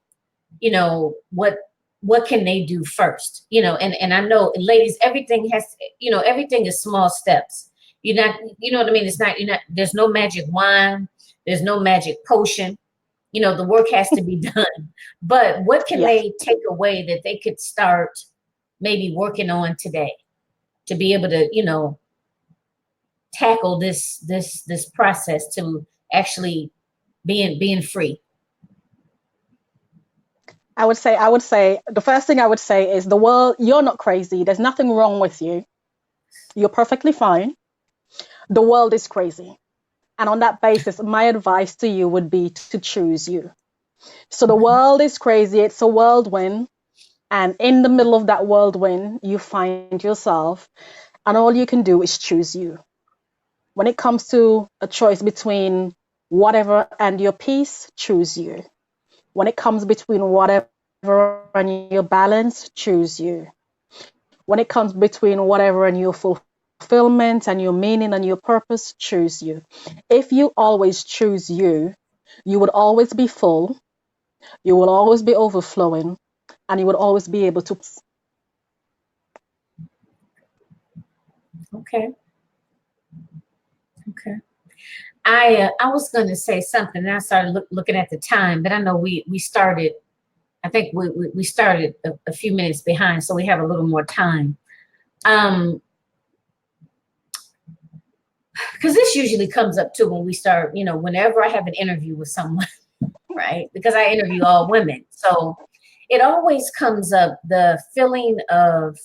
what can they do first, and I know, ladies, everything everything is small steps. You're not, you know what I mean? It's not, there's no magic wine, there's no magic potion. The work has to be done. But what can Yes. they take away that they could start maybe working on today to be able to, tackle this process to actually being free? I would say the first thing I would say is the world, you're not crazy. There's nothing wrong with you. You're perfectly fine. The world is crazy. And on that basis, my advice to you would be to choose you. So the world is crazy. It's a whirlwind. And in the middle of that whirlwind, you find yourself, and all you can do is choose you. When it comes to a choice between whatever and your peace, choose you. When it comes between whatever and your balance, choose you. When it comes between whatever and your fulfillment and your meaning and your purpose, choose you. If you always choose you, you would always be full, you will always be overflowing, and you would always be able to. Okay. Okay. I was going to say something, and I started looking at the time, but I know we started. I think we started a few minutes behind, so we have a little more time. Because this usually comes up too when we start. Whenever I have an interview with someone, right? Because I interview all women, so it always comes up, the feeling of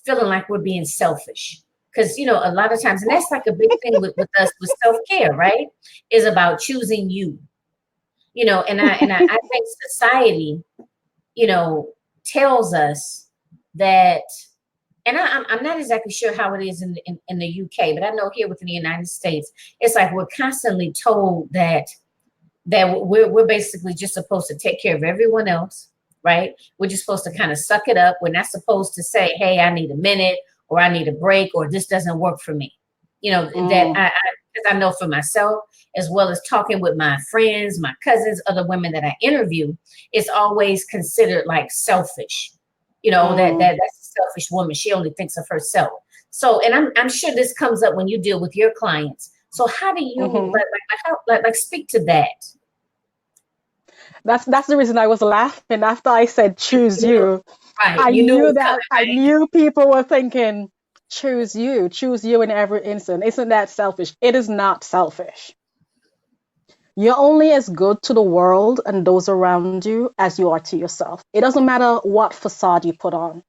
feeling like we're being selfish. Because a lot of times, and that's like a big thing with us with self-care, right? Is about choosing you. And I think society, tells us that, and I'm not exactly sure how it is in the UK, but I know here within the United States, it's like we're constantly told that we're basically just supposed to take care of everyone else, right? We're just supposed to kind of suck it up. We're not supposed to say, hey, I need a minute, or I need a break, or this doesn't work for me. That because I know for myself, as well as talking with my friends, my cousins, other women that I interview, it's always considered like selfish. That's a selfish woman. She only thinks of herself. So, and I'm sure this comes up when you deal with your clients. So how do you speak to that? That's the reason I was laughing after I said choose You knew, you. right? I You knew it knew was that coming, I right? knew people were thinking choose you in every instant. Isn't that selfish? It is not selfish. You're only as good to the world and those around you as you are to yourself. It doesn't matter what facade you put on.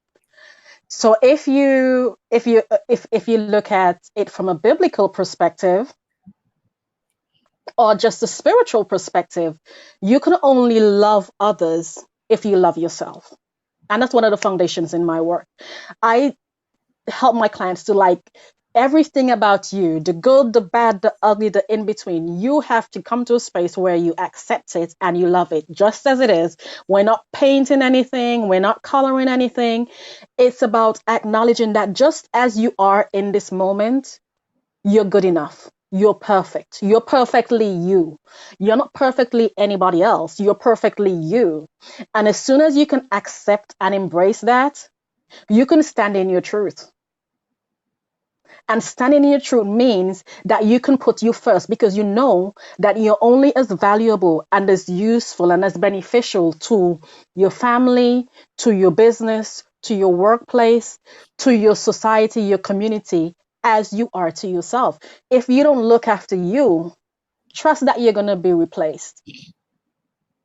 So if you look at it from a biblical perspective or just a spiritual perspective, you can only love others if you love yourself. And that's one of the foundations in my work. I help my clients to like everything about you, the good, the bad, the ugly, the in between. You have to come to a space where you accept it and you love it just as it is. We're not painting anything, we're not coloring anything. It's about acknowledging that just as you are in this moment, you're good enough. You're perfect. You're perfectly you. You're not perfectly anybody else. You're perfectly you. And as soon as you can accept and embrace that, you can stand in your truth. And standing in your truth means that you can put you first because you know that you're only as valuable and as useful and as beneficial to your family, to your business, to your workplace, to your society, your community, as you are to yourself. If you don't look after you, trust that you're going to be replaced.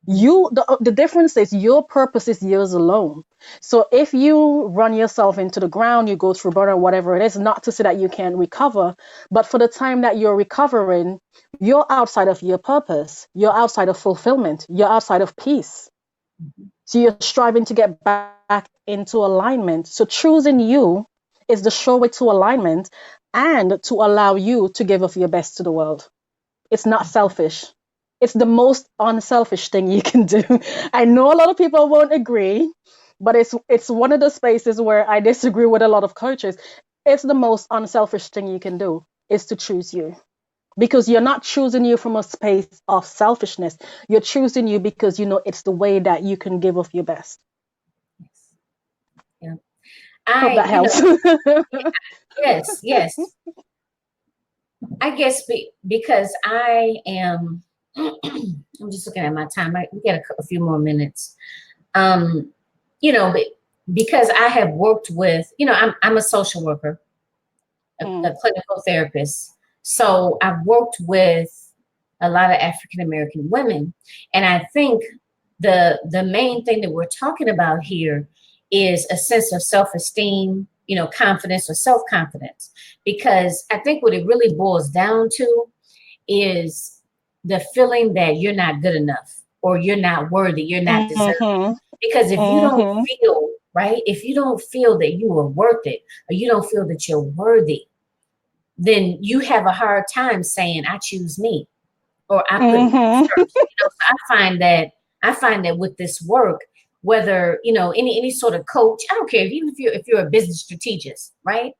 The difference is your purpose is yours alone. So if you run yourself into the ground, you go through burnout, whatever it is, not to say that you can't recover, but for the time that you're recovering, you're outside of your purpose, you're outside of fulfillment, you're outside of peace. So you're striving to get back into alignment. So choosing you is the sure way to alignment and to allow you to give of your best to the world. It's not selfish. It's the most unselfish thing you can do. I know a lot of people won't agree, but it's one of the spaces where I disagree with a lot of coaches. It's the most unselfish thing you can do is to choose you. Because you're not choosing you from a space of selfishness. You're choosing you because you know it's the way that you can give of your best. Yeah. Hope that helps. Yes, yes. I guess because I am, I'm just looking at my time. We got a few more minutes. Um, but because I have worked with, I'm a social worker, a clinical therapist. So I've worked with a lot of African American women, and I think the main thing that we're talking about here is a sense of self-esteem, confidence or self-confidence, because I think what it really boils down to is the feeling that you're not good enough or you're not worthy, you're not deserving. Mm-hmm. Because if you don't Mm-hmm. feel, right, if you don't feel that you are worth it, or you don't feel that you're worthy, then you have a hard time saying, I choose me, or I put me Mm-hmm. first. You know, so I find that with this work, whether, you know, any sort of coach, I don't care, even if you're a business strategist, right?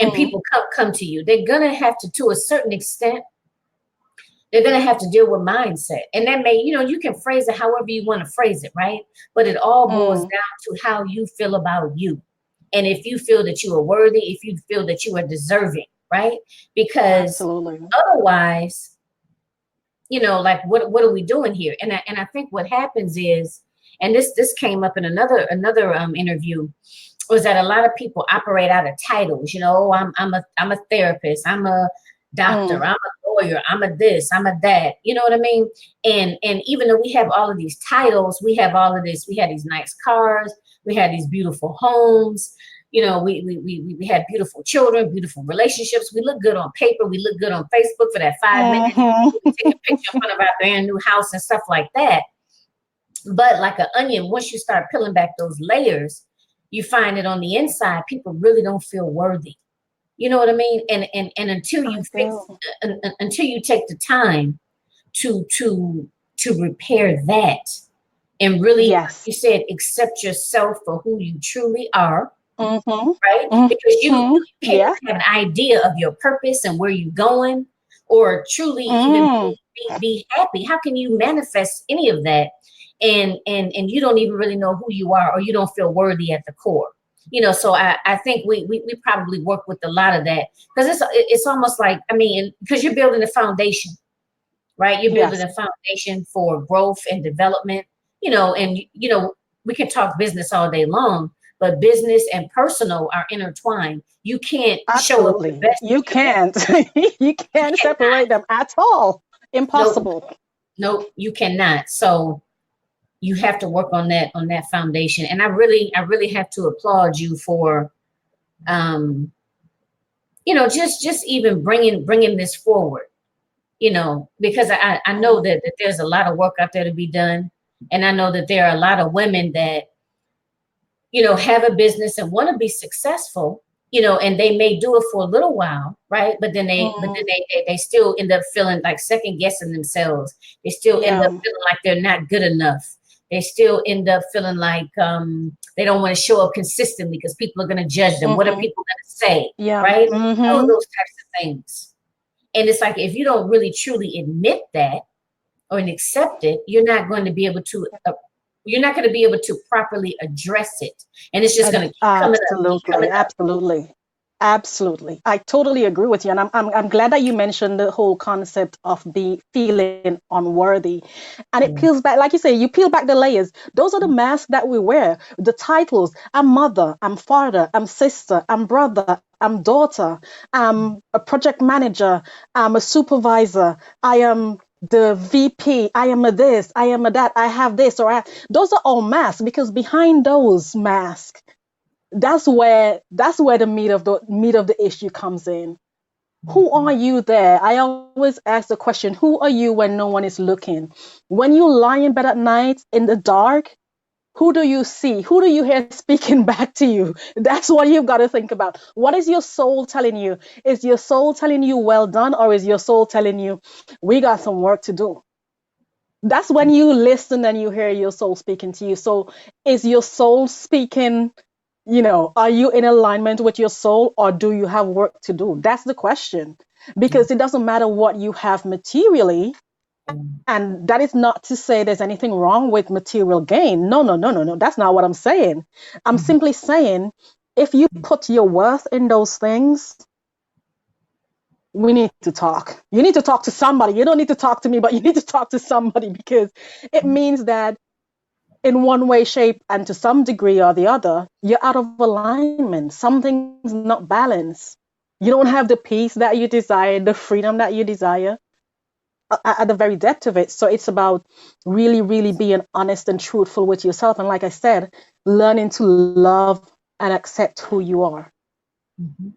And Mm-hmm. people come to you, they're gonna have to a certain extent, they're going to have to deal with mindset. And that may, you know, you can phrase it however you want to phrase it, right? But it all boils Mm. down to how you feel about you. And if you feel that you are worthy, if you feel that you are deserving, right? Because Absolutely. otherwise, you know, like what are we doing here? And I think what happens is, and this came up in another interview, was that a lot of people operate out of titles. You know, I'm a therapist, I'm a doctor, Mm. I'm a lawyer, I'm a this, I'm a that. You know what I mean? And even though we have all of these titles, we have all of this. We had these nice cars, we had these beautiful homes. You know, we had beautiful children, beautiful relationships. We look good on paper. We look good on Facebook for that 5 minutes. We Mm-hmm. take a picture in front of our brand new house and stuff like that. But like an onion, once you start peeling back those layers, you find that on the inside, people really don't feel worthy. You know what I mean? And until I you fix, do. until you take the time to to to repair that, and really, like Yes. you said, accept yourself for who you truly are, Mm-hmm. right? Because Mm-hmm. you can't Yeah. even have an idea of your purpose and where you're going, or truly even Mm. be happy. How can you manifest any of that, and you don't even really know who you are, or you don't feel worthy at the core? You know, so I think we probably work with a lot of that, because it's almost like, I mean, because you're building a foundation, right? You're building Yes. a foundation for growth and development, you know, and, you know, we can talk business all day long, but business and personal are intertwined. You can't show up the Absolutely. best that You you can. can't. You You can't cannot. separate them at all. Nope. Impossible. Nope. You cannot. So you have to work on that foundation. And I really have to applaud you for, um, you know, just even bringing this forward, you know, because I know Mm. that there's a lot of work out there to be done. And I know that there are a lot of women that, you know, have a business and want to be successful, you know, and they may do it for a little while, right? But then Mm. they still end up feeling like second guessing themselves. They still end up Yeah. feeling like they're not good enough. They still end up feeling like they don't want to show up consistently because people are going to judge them. What are Mm-hmm. people going to say, Yeah. right? All of Mm-hmm. those types of things. And it's like, if you don't really truly admit that or accept it, you're not going to be able to properly address it, and it's just going to keep coming up, keep Absolutely. coming up. Absolutely. Absolutely. I totally agree with you. And I'm glad that you mentioned the whole concept of be feeling unworthy. And it Yeah. peels back, like you say, you peel back the layers. Those are the masks that we wear, the titles. I'm mother, I'm father, I'm sister, I'm brother, I'm daughter, I'm a project manager, I'm a supervisor, I am the VP, I am a this, I am a that, I have this, those are all masks, because behind those masks, that's where the meat of the issue comes in. Who are you there? I always ask the question, who are you when no one is looking? When you lie in bed at night in the dark, who do you see? Who do you hear speaking back to you? That's what you've got to think about. What is your soul telling you? Is your soul telling you well done, or is your soul telling you we got some work to do? That's when you listen and you hear your soul speaking to you. So is your soul speaking? Are you in alignment with your soul, or do you have work to do? That's the question. Because it doesn't matter what you have materially. And that is not to say there's anything wrong with material gain. No, no, no, no, no. That's not what I'm saying. I'm simply saying, if you put your worth in those things, we need to talk. You need to talk to somebody. You don't need to talk to me, but you need to talk to somebody, because it means that in one way, shape, and to some degree or the other, you're out of alignment. Something's not balanced. You don't have the peace that you desire, the freedom that you desire at the very depth of it. So it's about really, really being honest and truthful with yourself. And like I said, learning to love and accept who you are. Mhm.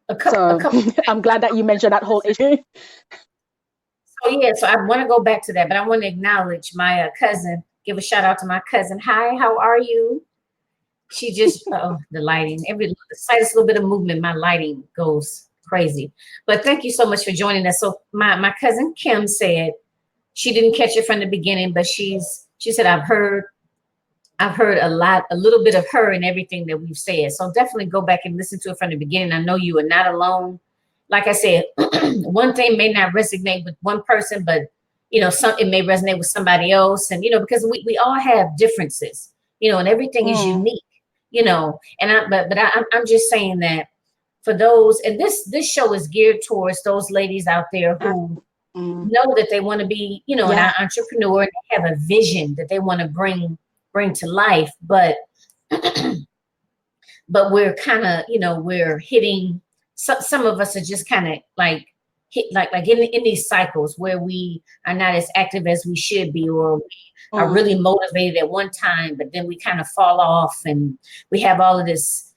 A So couple I'm things I glad that you mentioned that whole want to issue. say. So yeah, so I want to go back to that, but I want to acknowledge my cousin. give a shout out to my cousin. Hi, how are you? She just, oh, the lighting, the slightest little bit of movement, my lighting goes crazy. But thank you so much for joining us. So my cousin Kim said she didn't catch it from the beginning, but she said, I've heard a little bit of her in everything that we've said. So definitely go back and listen to it from the beginning. I know you are not alone. Like I said, one thing may not resonate with one person, but it may resonate with somebody else. And because we all have differences, and everything is unique, I'm just saying that for those, and this show is geared towards those ladies out there who know that they want to be, an entrepreneur, and they have a vision that they want to bring to life, but we're kind of, we're hitting, some of us are just kind of like in these cycles where we are not as active as we should be, or we are really motivated at one time, but then we kind of fall off, and we have all of this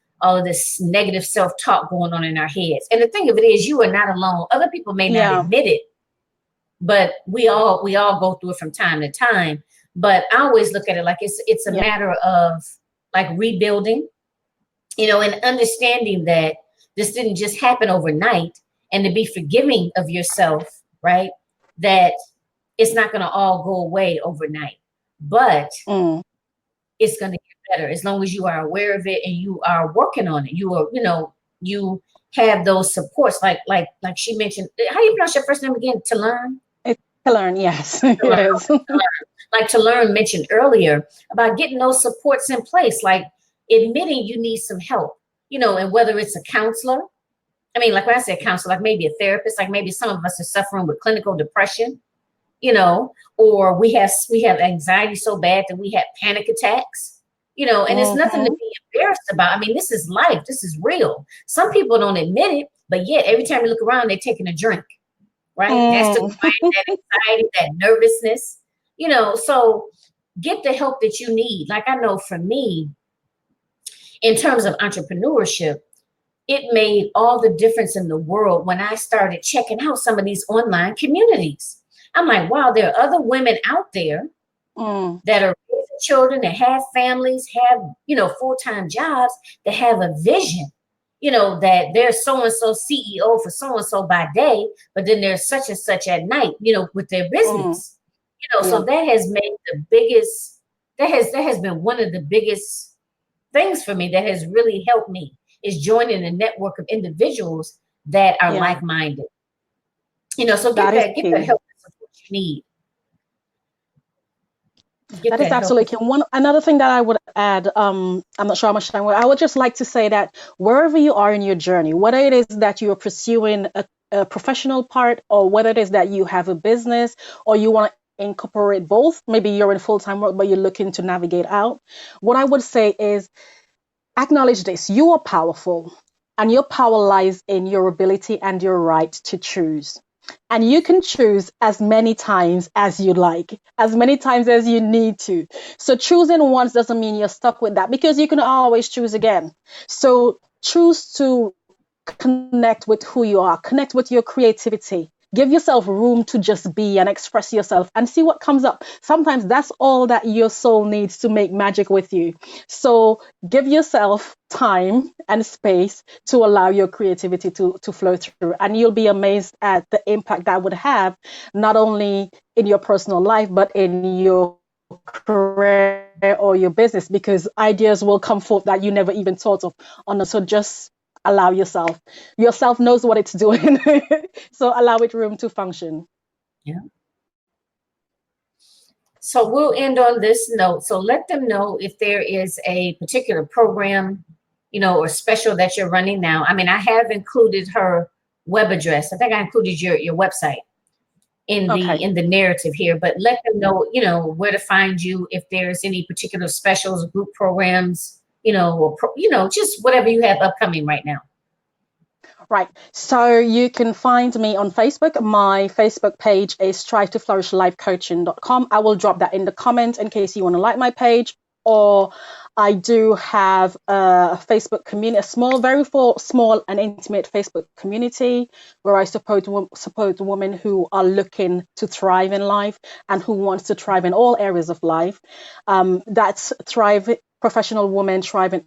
negative self-talk going on in our heads. And the thing of it is, you are not alone. Other people may not admit it, but we all go through it from time to time. But I always look at it like it's a matter of like rebuilding, and understanding that this didn't just happen overnight, and to be forgiving of yourself, right? That it's not going to all go away overnight, but it's going to get better as long as you are aware of it and you are working on it. You are, you have those supports, like she mentioned. How do you pronounce your first name again? Tilern? Tilern, yes. Yes. Like Tilern mentioned earlier about getting those supports in place, like admitting you need some help, and whether it's a counselor. I mean, like when I say counselor, like maybe a therapist, like maybe some of us are suffering with clinical depression, or we have anxiety so bad that we have panic attacks, and it's nothing to be embarrassed about. I mean, this is life. This is real. Some people don't admit it, but yet every time you look around, they're taking a drink, right? That's the that anxiety, that nervousness, so get the help that you need. Like I know for me, in terms of entrepreneurship, it made all the difference in the world when I started checking out some of these online communities. I'm like, wow, there are other women out there that are raising children, that have families, have, full-time jobs, that have a vision, that there's so-and-so CEO for so-and-so by day, but then there's such and such at night, with their business, so that has made that has been one of the biggest things for me that has really helped me, is joining a network of individuals that are like-minded, so get the help and support you need. That is absolutely key. Another thing that I would add, I'm not sure how much time, I would just like to say that wherever you are in your journey, whether it is that you are pursuing a professional part, or whether it is that you have a business, or you want to incorporate both, maybe you're in full-time work, but you're looking to navigate out, what I would say is acknowledge this: you are powerful, and your power lies in your ability and your right to choose. And you can choose as many times as you like, as many times as you need to. So choosing once doesn't mean you're stuck with that, because you can always choose again. So choose to connect with who you are, connect with your creativity. Give yourself room to just be and express yourself and see what comes up. Sometimes that's all that your soul needs to make magic with you. So give yourself time and space to allow your creativity to flow through. And you'll be amazed at the impact that would have, not only in your personal life, but in your career or your business, because ideas will come forth that you never even thought of. So just allow yourself. Yourself knows what it's doing. So allow it room to function. Yeah. So we'll end on this note. So let them know if there is a particular program, or special that you're running now. I mean, I have included her web address. I think I included your website in the narrative here, but let them know, where to find you, if there's any particular specials, group programs, or just whatever you have upcoming right now. Right. So you can find me on Facebook. My Facebook page is strivetoflourishLifeCoaching.com. I will drop that in the comments in case you want to like my page. or I do have a Facebook community, a small, small and intimate Facebook community where I support women who are looking to thrive in life and who wants to thrive in all areas of life. That's professional women thriving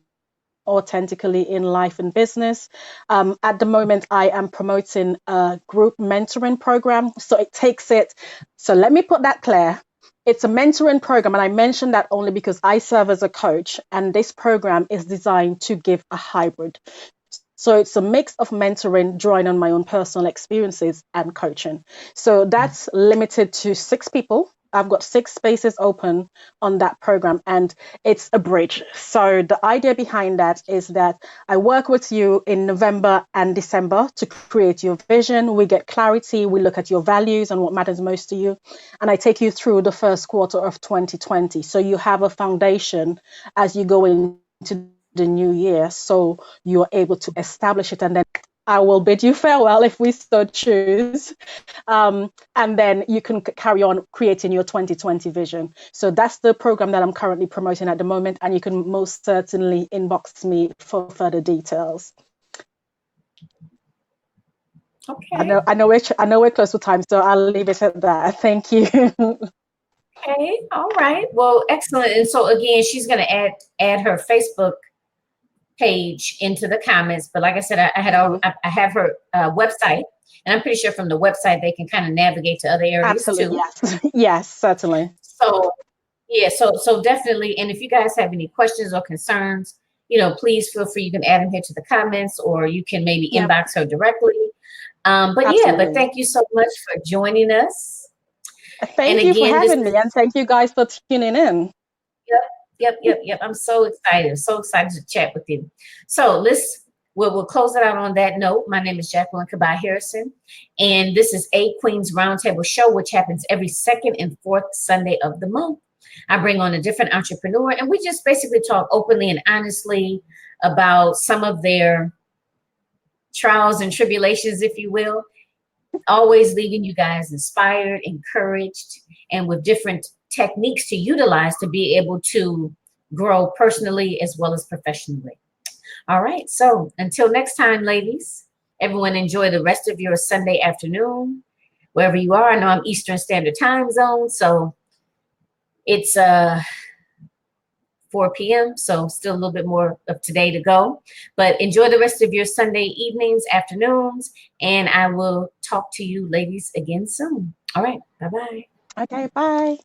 authentically in life and business. At the moment, I am promoting a group mentoring program. So it takes it. So let me put that clear. It's a mentoring program, and I mention that only because I serve as a coach, and this program is designed to give a hybrid. So it's a mix of mentoring, drawing on my own personal experiences and coaching. So that's limited to 6 people. I've got 6 spaces open on that program, and it's a bridge. So the idea behind that is that I work with you in November and December to create your vision. We get clarity. We look at your values and what matters most to you. And I take you through the first quarter of 2020. So you have a foundation as you go into the new year, so you're able to establish it, and then I will bid you farewell if we so choose, and then you can carry on creating your 2020 vision. So that's the program that I'm currently promoting at the moment, and you can most certainly inbox me for further details. Okay. I know we're close to time, so I'll leave it at that. Thank you. Okay. All right. Well, excellent. And so again, she's going to add her Facebook page into the comments. But like I said, I have her website, and I'm pretty sure from the website they can kind of navigate to other areas Absolutely, too. yes. Yes, certainly. So yeah, so definitely. And if you guys have any questions or concerns, please feel free. You can add them here to the comments, or you can maybe Yep. inbox her directly. But Absolutely. yeah, but thank you so much for joining us. Thank you for having me, and thank you guys for tuning in. Yep. I'm so excited to chat with you. So we'll close it out on that note. My name is Jacqueline Kabai Harrison, and this is A Queen's Roundtable Show, which happens every second and fourth Sunday of the month. I bring on a different entrepreneur, and we just basically talk openly and honestly about some of their trials and tribulations, if you will, always leaving you guys inspired, encouraged, and with different techniques to utilize to be able to grow personally as well as professionally. All right. So until next time, ladies, everyone enjoy the rest of your Sunday afternoon, wherever you are. I know I'm Eastern Standard Time Zone, so it's 4 p.m. So still a little bit more of today to go, but enjoy the rest of your Sunday evenings, afternoons, and I will talk to you ladies again soon. All right. Bye-bye. Okay, bye.